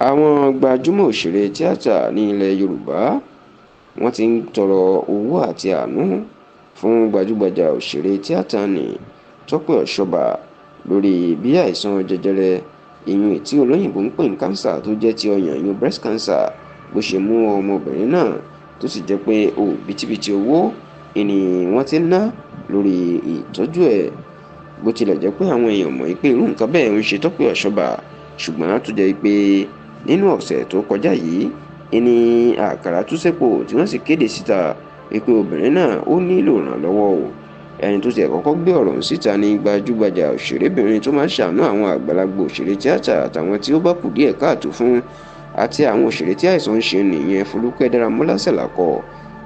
Àwọn gbajúmọ̀ òṣèré tíátà ní ilẹ̀ Yorùbá wọ́n ti ń tọrọ owó àti àánú fún gbajúgbajà òṣèré tíátà nni Tọ́pẹ́ Ọ̀ṣọ́bà lórí bí àìsàn jẹjẹrẹ ìyún tí olóyìnbó ń pè ní kánsà tó jẹ́ ti ọyàn ìyún breast cancer bó ṣe mú ọmọbìnrin náà tó sì jẹ́ pé òbítíbitì owó ni wọ́n ti ń ná lórí ìtọ́jú ẹ̀. Bó tilẹ̀ jẹ́ pé àwọn èèyàn mọ̀ pé irú nǹkan bẹ́ẹ̀ ń ṣe Tọ́pẹ́ Ọ̀ṣọ́bà, ṣùgbọ́n tó jẹ́ pé nínú ọ̀sẹ̀ tó kọjá yìí ní àkàrà tú sẹ́pọ̀ tí wọ́n sì kéde síta wípé obìnrin náà ó nílò ìrànlọ́wọ́ o. Ẹni tó ti kọ́kọ́ gbé ọ̀rọ̀ síta ní gbajúgbajà òṣèrébìnrin tó máa ń ṣàánú àwọn àgbàlagbà òṣèré tíátà àtàwọn tí ó bá kù díẹ̀ káàtó fún àti àwọn òṣèré tí àìsàn ń ṣe nìyẹn Folúkẹ́ Dáramọ́lá Sàlàkọ̀.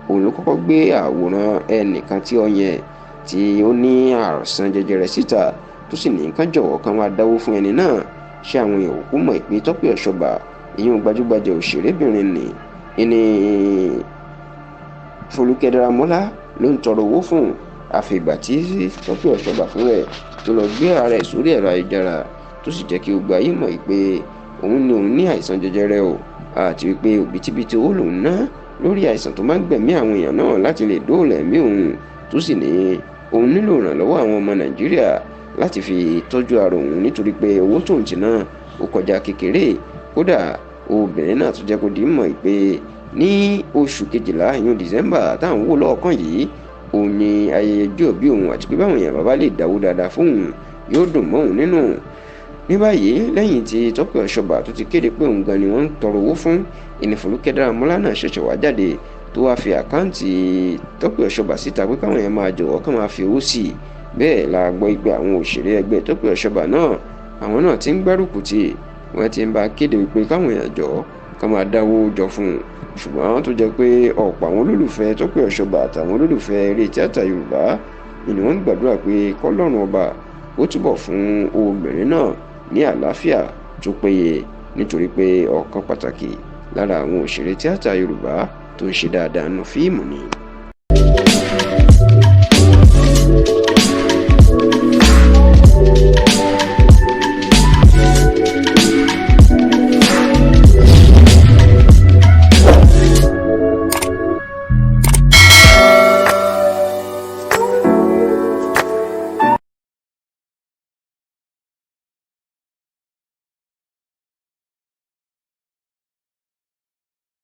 Òun ló kọ́kọ́ gbé àwòrán ẹnìkan tí ọyàn tí ó ní àìsàn jẹjẹrẹ síta tó sì ní kán jọ̀wọ́ kán wá dáwó fún ẹni náà. Ṣé àwọn èèyàn òkú mọ̀ pé Tọ́pẹ́ Ọ̀ṣọ́bà ìyún gbajúgbajà òṣèrébìnrin ní Folúkẹ́ Dáramọ́lá ló ń tọrọ owó fún àfìgbà tí Tọ́pẹ́ Ọ̀ṣọ́bà fún rẹ̀ tó lọ gbé ara ẹ̀ sórí ẹ̀rọ ayélujára tó sì jẹ́ kí gbogbo ayé mọ̀ pé òun ní àìsàn jẹjẹrẹ o àti wípé òbítíbitì owó lòun ná lórí àìsàn tó máa ń gbẹ̀mí àwọn èèyàn náà láti lè dóòlà ẹ̀mí òun tó sì ní òun nílò ìrànlọ́wọ́ àwọn ọmọ Nàìjíríà láti fi tọ́jú ara òun nítorí pé owó tóun ti ná ó kọjá kékeré. Kódà obìnrin náà tó jẹ́ kó di mọ̀ pé ní oṣù kejìlá ìyún December táwọn wò lọ́ọ̀kan yìí òun ni ayẹyẹ ọjọ́ ìbí òun àti pé báwọn èèyàn bàbá lè dáwó dáadáa fóun yóò dùn mọ́ òun nínú. Ní báyìí lẹ́yìn tí Tọ́pẹ́ Ọ̀ṣọ́bà tó ti kéde pé òun gan ni wọ́n ń tọrọ owó fún ìní Folúkẹ́ Dáramọ́lá náà ṣẹ̀ṣẹ̀ wá jáde tó wáá fi àkáǹtì Tọ́pẹ́ Ọ̀ṣọ́bà síta pé káwọn èèyàn máa jọ̀wọ́ kán máa fi owó sí i. Bẹ́ẹ̀ la gbọ́ pé àwọn òṣèré ẹgbẹ́ Tọ́pẹ́ Ọ̀ṣọ́bà náà àwọn náà ti ń gbárùkù tì wọ́n ti ń bá kéde wípé káwọn èèyàn jọ̀ọ́ kán máa dáwó jọ fún un. Ṣùgbọ́n tó jẹ́ pé ọ̀pọ̀ àwọn olólùfẹ́ Tọ́pẹ́ Ọ̀ṣọ́bà àtàwọn olólùfẹ́ eré tíátà Yorùbá ni wọ́n ń gbàdúrà pé kọ́lọ́run ọba ó túbọ̀ fún obìnrin náà ní àlàáfíà tó péye nítorí pé ọ̀kan pàtàkì lára àwọn òṣèré tíátà Yorùbá tó ń ṣe dáadáa nínú fíìmù ni.